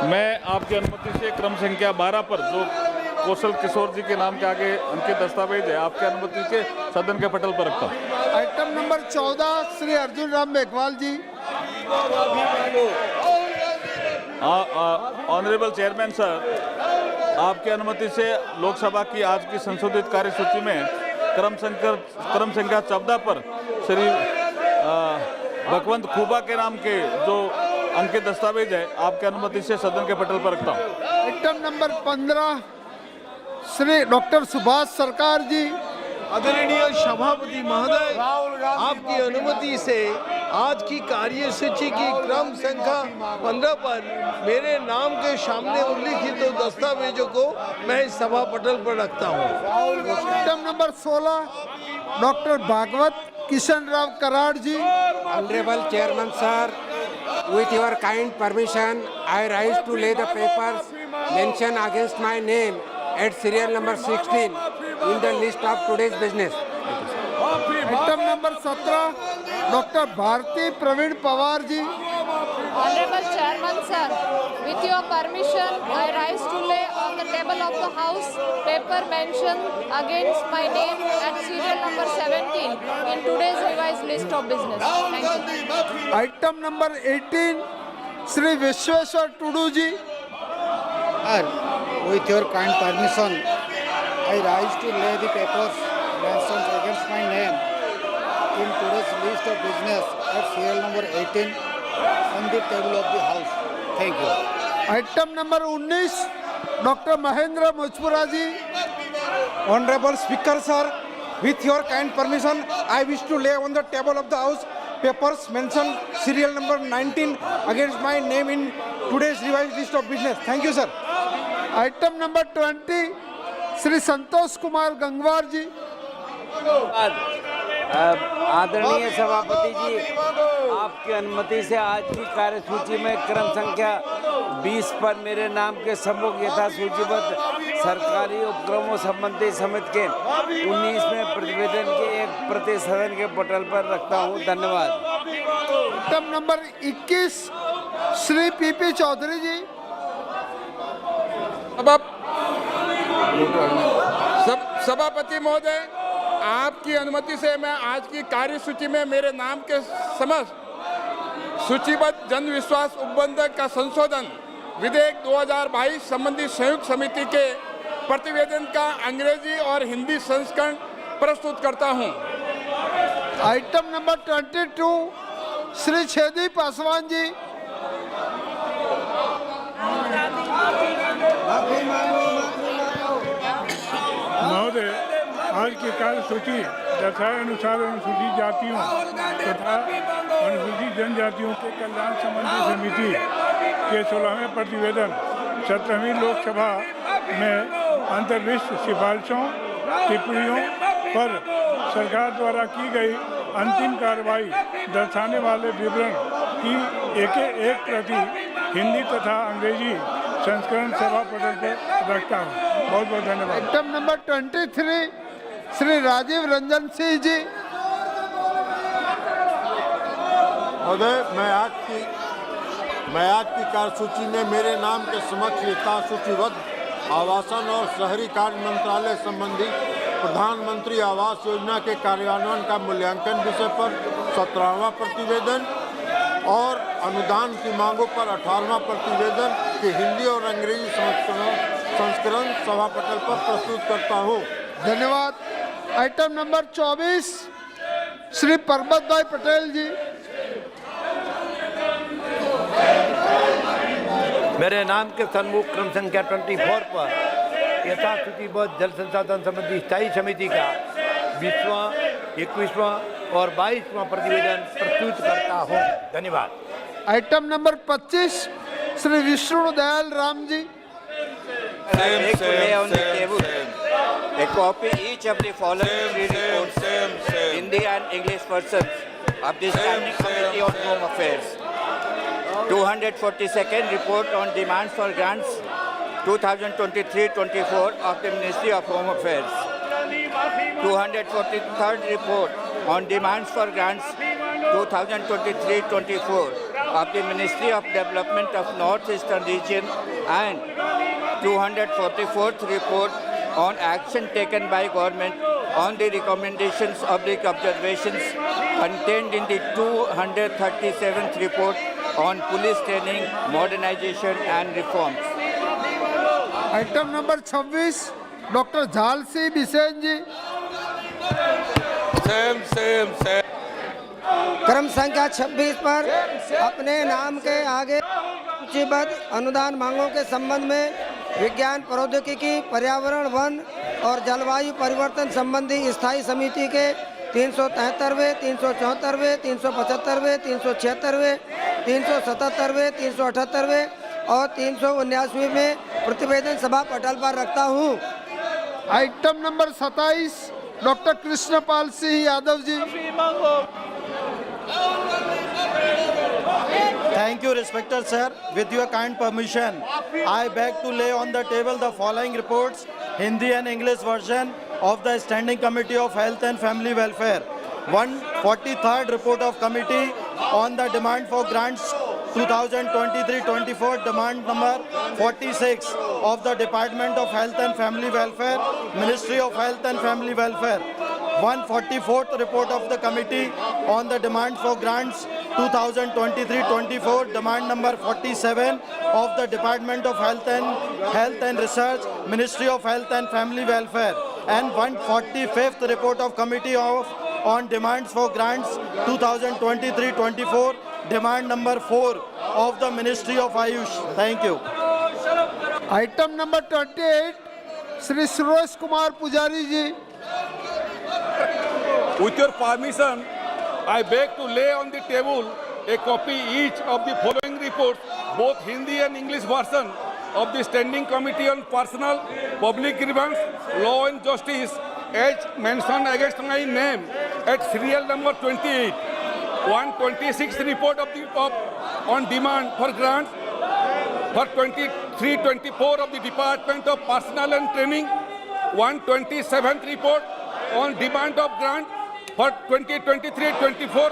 मैं आपकी अनुमति से क्रम संख्या 12 पर जो कौशल किशोर जी के नाम के आगे अंकित दस्तावेज है, आपकी अनुमति से सदन के पटल पर रखता हूँ। आइटम नंबर 14 श्री अर्जुन राम मेघवाल जी। ऑनरेबल चेयरमैन सर, आपकी अनुमति से लोकसभा की आज की संशोधित कार्यसूची में क्रम संख्या 14 पर श्री भगवंत खूबा के नाम के जो अंकित दस्तावेज है, आपकी अनुमति से सदन के पटल पर रखता हूँ। Item number 15 Shri doctor Subhash सरकार जी। आदरणीय सभापति महोदय, आपकी अनुमति से आज की कार्यसूची की क्रम संख्या 15 पर मेरे नाम के सामने उल्लिखित दस्तावेजों को मैं इस सभा पटल पर रखता हूँ। Item number 16 doctor Bhagwat Kishan Rao Karad ji. Honorable Chairman Sir, with your kind permission, I rise to lay the papers mentioned against my name at serial number 16 in the list of today's business. Item number 17 doctor Bharati Pravin Pawar ji. Honorable Chairman Sir, with your permission, I rise to lay on the table of the House paper mentioned against my name at serial number 17 in today's revised list of business. Thank you. Item number 18 Shri Vishweshwar Tudu ji. With your kind permission, I rise to lay the papers mentioned against my name in today's list of business at serial number 18 on the table of the House. Thank you. Item number 19 doctor Mahendra Munjpara ji. Honorable Speaker Sir, with your kind permission, I wish to lay on the table of the House papers mentioned serial number 19 against my name in today's revised list of business. Thank you, sir. Item number 20 Shri Santosh Kumar Gangwar ji. आदरणीय सभापति जी, आपकी अनुमति से आज की कार्यसूची में क्रम संख्या 20 पर मेरे नाम के सम्मुख यथा सूचीबद्ध सरकारी उपक्रमों संबंधी समिति के 19वें प्रतिवेदन के एक प्रति सदन के पटल पर रखता हूं। धन्यवाद। Item number 21 Shri PP Chaudhary ji. सभापति महोदय, आपकी अनुमति से मैं आज की कार्यसूची में मेरे नाम के समस्त सूचीबद्ध जन विश्वास उपबंध का संशोधन विधेयक 2022 संबंधी संयुक्त समिति के प्रतिवेदन का अंग्रेजी और हिंदी संस्करण प्रस्तुत करता हूं। Item number 22 Shri Chhedi Paswan ji. महोदय, आज की कार्यसूची यथानुसार अनुसूचित जातियों तथा अनुसूचित जनजातियों के कल्याण संबंधी समिति के 16वें प्रतिवेदन 17वीं लोकसभा में अंतर्विष्ट सिफारिशों टिप्पणियों पर सरकार द्वारा की गई अंतिम कार्रवाई दर्शाने वाले विवरण की एक प्रति हिंदी तथा अंग्रेजी संस्करण सभा पटल पर रखता हूँ। बहुत बहुत धन्यवाद। Item number 23 Shri Rajiv Ranjan Singh ji. महोदय, मैं आज की कार्यसूची में मेरे नाम के समक्ष यथा सूचीबद्ध आवासन और शहरी कार्य मंत्रालय संबंधी प्रधानमंत्री आवास योजना के कार्यान्वयन का मूल्यांकन विषय पर 17वां प्रतिवेदन और अनुदान की मांगों पर 18वां प्रतिवेदन के हिंदी और अंग्रेजी संस्करण सभा पटल पर प्रस्तुत करता हूँ। धन्यवाद। आइटम नंबर 24 श्री परबत भाई पटेल जी। मेरे नाम के सन्मुख क्रम संख्या 24 पर यथासूचीबद्ध जल संसाधन संबंधी स्थायी समिति का 20वां, 21वां और 22वां प्रतिवेदन प्रस्तुत करता हूँ। धन्यवाद। Item number 25 Shri Vishnu Dayal Ram ji. A copy each of the following three reports, Hindi and English versions of the Standing Committee on Home Affairs. 242nd report on demands for grants 2023-24 of the Ministry of Home Affairs. 243rd report on demands for grants 2023-24 of the Ministry of Development of North-Eastern Region and 244th report on action taken by government on the recommendations of the observations contained in the 237th report on police training, modernization and reforms. Item number 26 doctor झालसी बिसेन जी। क्रम संख्या 26 पर अपने नाम के आगे सूचीबद्ध अनुदान मांगों के संबंध में विज्ञान प्रौद्योगिकी, पर्यावरण, वन और जलवायु परिवर्तन संबंधी स्थायी समिति के 373वें, 374वें, 375वें, 376वें, 377वें, 378वें और 379वें में प्रतिवेदन सभा पटल पर रखता हूं। Item number 27 doctor Krishnapal Singh Yadav ji. Thank you, respected sir. With your kind permission, I beg to lay on the table the following reports, Hindi and English version of the Standing Committee of Health and Family Welfare. 143rd report of committee on the demand for grants 2023-24, demand number 46 of the Department of Health and Family Welfare, Ministry of Health and Family Welfare. 144th report of the committee on the demand for grants 2023-24, demand number 47 of the Department of Health and Research, Ministry of Health and Family Welfare, and 145th report of committee on demands for grants 2023-24, demand number 4 of the Ministry of Ayush. Thank you. Item number 28 Shri Suresh Kumar पुजारी जी। With your permission, I beg to lay on the table a copy each of the following reports, both Hindi and English version of the Standing Committee on Personal, Public Grievance, Law and Justice, as mentioned against my name at serial number 28. 126th report on demand for grants for 23-24 of the Department of Personnel and Training. 127th report on demand of grant for 2023-24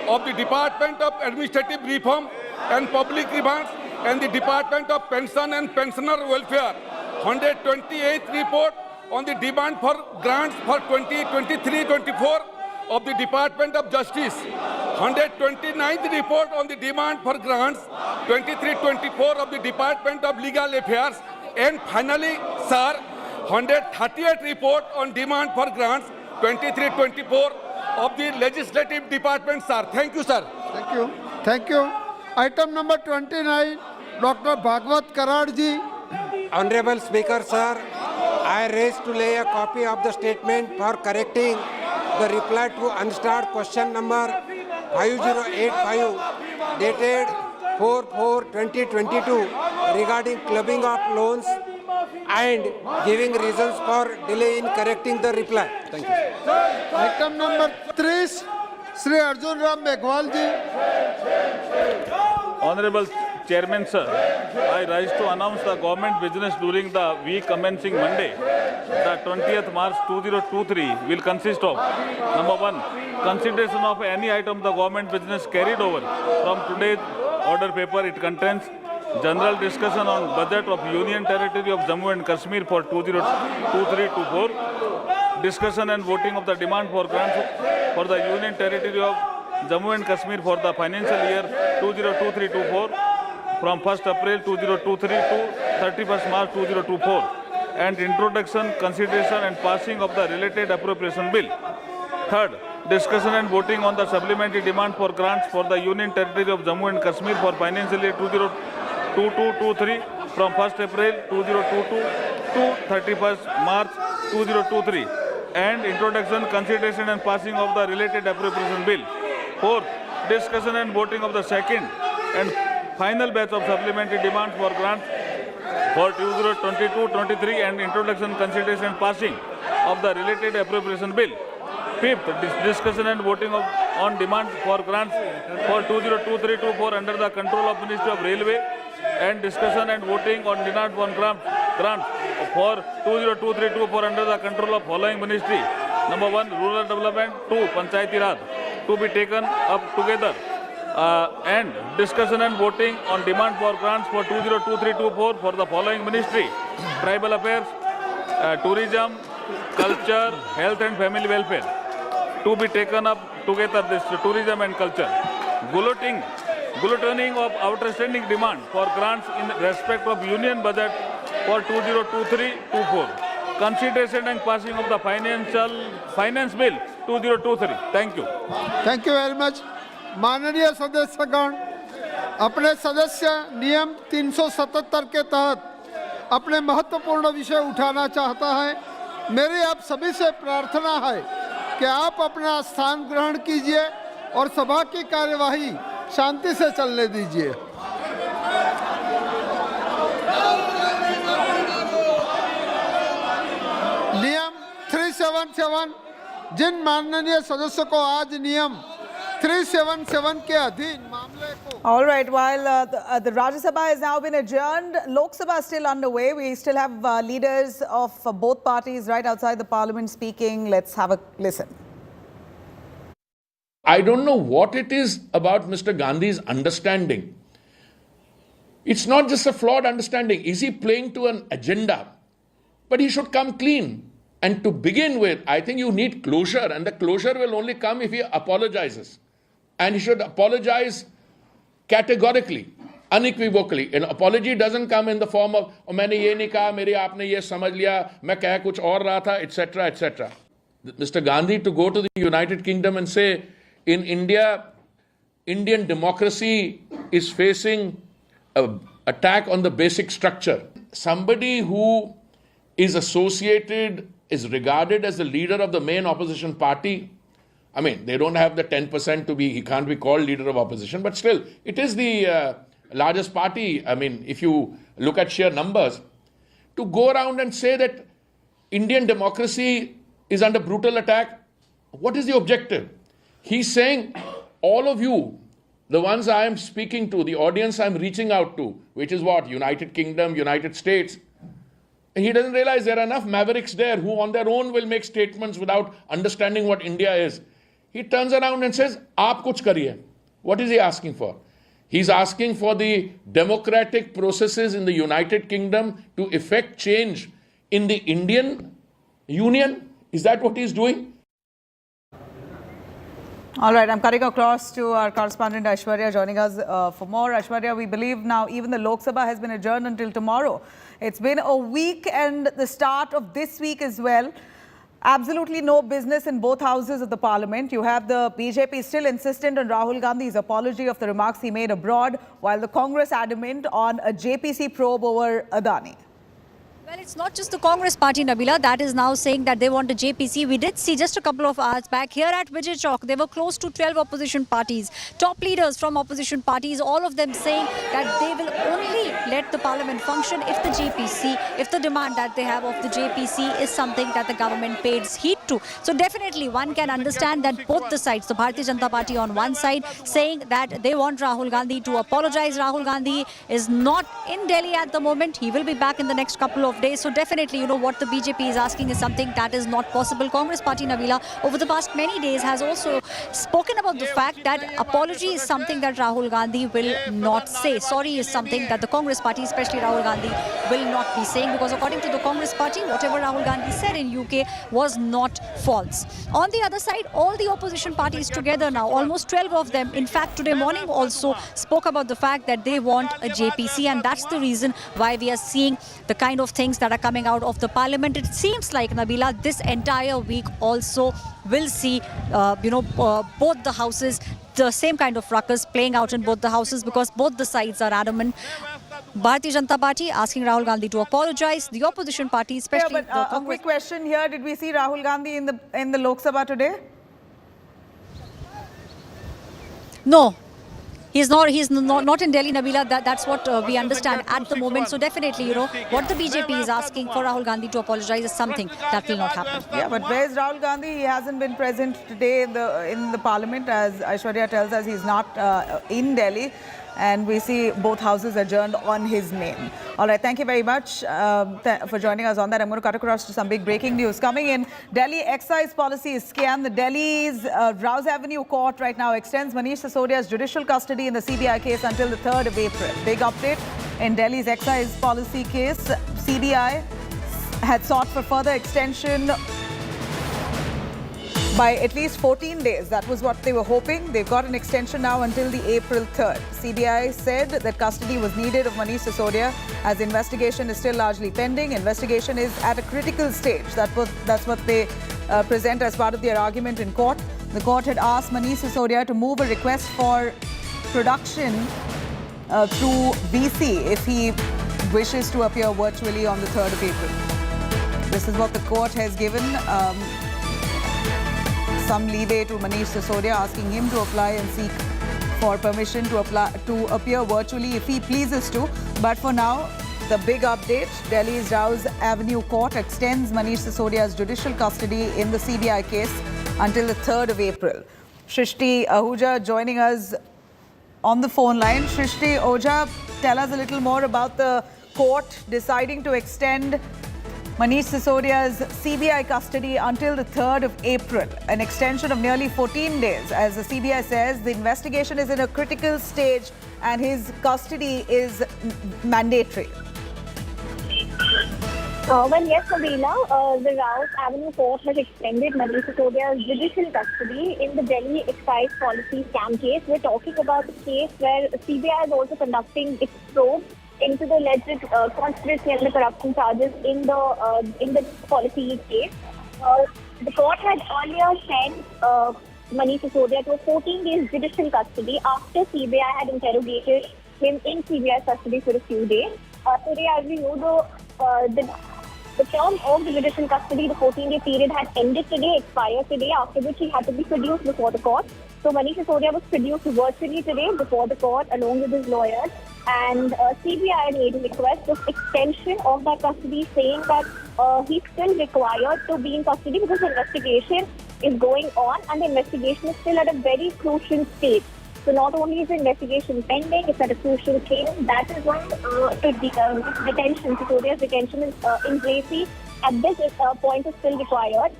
of the Department of Administrative Reform and Public Grievance and the Department of Pension and Pensioner Welfare. 128th report on the demand for grants for 2023-24 of the Department of Justice. 129th report on the demand for grants 23-24 of the Department of Legal Affairs. And finally, sir, 130th report on demand for grants 23-24 of the Legislative Department, sir. Thank you, sir. Thank you. Thank you. Item number 29, Dr. Bhagwat Karad ji. Honorable Speaker, sir, I raise to lay a copy of the statement for correcting the reply to unstarred question number 5085 dated 4/4/2022 regarding clubbing of loans and giving reasons for delay in correcting the reply. Thank you. Item number 30, Sri Arjun Ram Meghwal ji. Honorable Chairman, sir, I rise to announce the government business during the week commencing Monday, the 20th March 2023 will consist of, number 1, consideration of any item the government business carried over from today's order paper. It contains general discussion on budget of Union Territory of Jammu and Kashmir for 2023-24, discussion and voting of the demand for grants for the Union Territory of Jammu and Kashmir for the financial year 2023-24 from 1st April 2023 to 31st March 2024, and introduction, consideration and passing of the related appropriation bill. Third, discussion and voting on the supplementary demand for grants for the Union Territory of Jammu and Kashmir for financial year 2022-23 from 1st April 2022 to 31st March 2023, and introduction, consideration and passing of the related appropriation bill. Fourth, discussion and voting of the second and final batch of supplementary demand for grants for 2022-23 and introduction, consideration and passing of the related appropriation bill. Fifth, discussion and voting on demand for grants for 2023-24 under the control of Ministry of Railway, and discussion and voting on demand for grants for 2023-24 under the control of following ministry. Number 1, Rural Development. 2, Panchayati Raj, to be taken up together. and discussion and voting on demand for grants for 2023-24 for the following ministry: Tribal Affairs, Tourism, Culture, Health and Family Welfare. To be taken up together, this tourism and culture. Gulleting of outstanding demand for grants in respect of union budget for 2023-24. Consideration and passing of the finance bill 2023. Thank you. Thank you very much. माननीय सदस्यगण, अपने सदस्य नियम 377 के तहत अपने महत्वपूर्ण विषय उठाना चाहता है. मेरी आप सभी से प्रार्थना है कि आप अपना स्थान ग्रहण कीजिए और सभा की कार्यवाही शांति से चलने दीजिए. नियम 377, जिन माननीय सदस्यों को आज नियम 377 के अधीन मामले को. All right, while the Rajya Sabha has now been adjourned, Lok Sabha is still underway. We still have leaders of both parties right outside the parliament speaking. Let's have a listen. I don't know what it is about Mr. Gandhi's understanding. It's not just a flawed understanding. Is he playing to an agenda? But he should come clean. And to begin with, I think you need closure, and the closure will only come if he apologizes. And he should apologize categorically, unequivocally. An apology doesn't come in the form of, "Oh, मैंने ये नहीं कहा, मेरे आपने ये समझ लिया, मैं कह कुछ और रहा था," etc., etc. Mr. Gandhi to go to the United Kingdom and say, in India, Indian democracy is facing an attack on the basic structure. Somebody who is associated, is regarded as the leader of the main opposition party. I mean, they don't have the 10% to be, he can't be called leader of opposition, but still, it is the largest party. I mean, if you look at sheer numbers, to go around and say that Indian democracy is under brutal attack, what is the objective? He's saying, all of you, the ones I am speaking to, the audience I'm reaching out to, which is what? United Kingdom, United States. And he doesn't realize there are enough mavericks there who on their own will make statements without understanding what India is. He turns around and says, "Aap kuch kariye." What is he asking for? He's asking for the democratic processes in the United Kingdom to effect change in the Indian Union. Is that what he's doing? All right, I'm cutting across to our correspondent Aishwarya joining us for more. Aishwarya, we believe now even the Lok Sabha has been adjourned until tomorrow. It's been a week and the start of this week as well. Absolutely no business in both houses of the parliament. You have the BJP still insistent on Rahul Gandhi's apology of the remarks he made abroad, while the Congress adamant on a JPC probe over Adani. Well, it's not just the Congress party, Nabila, that is now saying that they want a JPC. We did see just a couple of hours back here at Vijay Chowk, there were close to 12 opposition parties, top leaders from opposition parties, all of them saying that they will only let the parliament function if the JPC, if the demand that they have of the JPC is something that the government pays heed to. So definitely one can understand that both the sides, the Bharatiya Janata Party on one side saying that they want Rahul Gandhi to apologize. Rahul Gandhi is not in Delhi at the moment. He will be back in the next couple of days. So definitely, what the BJP is asking is something that is not possible. Congress party, Nabila, over the past many days has also spoken about the fact that apology is something that Rahul Gandhi will not say. Sorry is something that the Congress party, especially Rahul Gandhi, will not be saying, because according to the Congress party, whatever Rahul Gandhi said in UK was not false. On the other side, all the opposition parties together now, almost 12 of them, in fact today morning also spoke about the fact that they want a JPC, and that's the reason why we are seeing the kind of things that are coming out of the parliament. It seems like, Nabila, this entire week also will see, both the houses, the same kind of ruckus playing out in both the houses, because both the sides are adamant. Bharatiya Janata Party asking Rahul Gandhi to apologize. The opposition party, especially a quick question here: did we see Rahul Gandhi in the Lok Sabha today? No. He's not in Delhi, Nabila. That's what we understand at the moment. So definitely, what the BJP is asking for Rahul Gandhi to apologize is something that will not happen. Yeah, but where's Rahul Gandhi? He hasn't been present today in the parliament. As Aishwarya tells us, he's not in Delhi. and we see both houses adjourned on his name. All right, thank you very much for joining us on that. I'm going to cut across to some big breaking news. Coming in, Delhi excise policy scam. The Delhi's Rouse Avenue court right now extends Manish Sisodia's judicial custody in the CBI case until the 3rd of April. Big update in Delhi's excise policy case. CBI had sought for further extension by at least 14 days. That was what they were hoping. They've got an extension now until the April 3rd. CBI said that custody was needed of Manish Sisodia as investigation is still largely pending. Investigation is at a critical stage. That's what they present as part of their argument in court. The court had asked Manish Sisodia to move a request for production through VC if he wishes to appear virtually on the 3rd of April. This is what the court has given. Some leeway to Manish Sisodia, asking him to apply and seek for permission to appear virtually if he pleases to. But for now, the big update, Delhi's Rouse Avenue court extends Manish Sisodia's judicial custody in the CBI case until the 3rd of April. Shrishti Ahuja joining us on the phone line. Shrishti Ahuja, tell us a little more about the court deciding to extend Manish Sisodia's CBI custody until the 3rd of April, an extension of nearly 14 days. As the CBI says, the investigation is in a critical stage and his custody is mandatory. Well, yes, Nabila, the Rouse Avenue Court has extended Manish Sisodia's judicial custody in the Delhi excise policy scam case. We're talking about a case where CBI is also conducting its probe into the alleged conspiracy and the corruption charges in the policy case. The court had earlier sent Manish Sisodia to a 14-day judicial custody after CBI had interrogated him in CBI custody for a few days. Today, as we know, the term of the judicial custody, the 14-day period, had ended today, expired today, after which he had to be produced before the court. So Manish Sisodia was produced virtually today before the court along with his lawyers. And CBI made a request of extension of that custody, saying that he's still required to be in custody because the investigation is going on and the investigation is still at a very crucial stage. So not only is the investigation pending, it's at a crucial stage. That is why Sisodia's detention is in Gracie at this point is still required.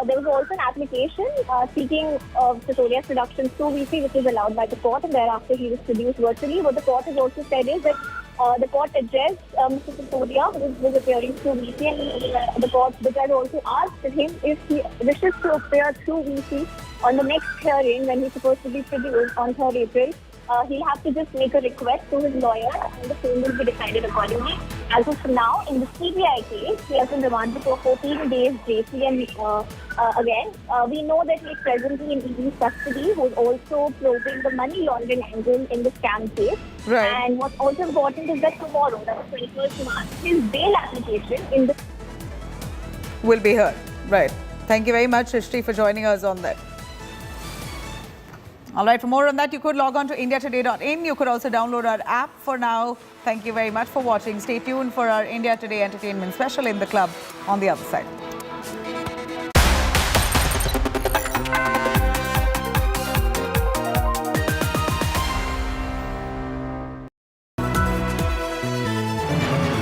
There was also an application seeking Sisodia's production through VC, which is allowed by the court, and thereafter he was produced virtually. What the court has also said is that the court addressed Mr. Sisodia, who was appearing through VC, and the judge also asked him if he wishes to appear through VC on the next hearing when he's supposed to be produced on 3rd April. He'll have to just make a request to his lawyer and the same will be decided accordingly. As of now, in the CBI case, he has been remanded for 14 days briefly, and again, we know that he is presently in ED's custody, who is also probing the money laundering angle in the scam case. Right. And what's also important is that tomorrow, that is 21st March, his bail application in the will be heard. Right. Thank you very much, Shrishti, for joining us on that. All right, for more on that, you could log on to indiatoday.in. You could also download our app. For now, thank you very much for watching. Stay tuned for our India Today Entertainment Special in the club on the other side.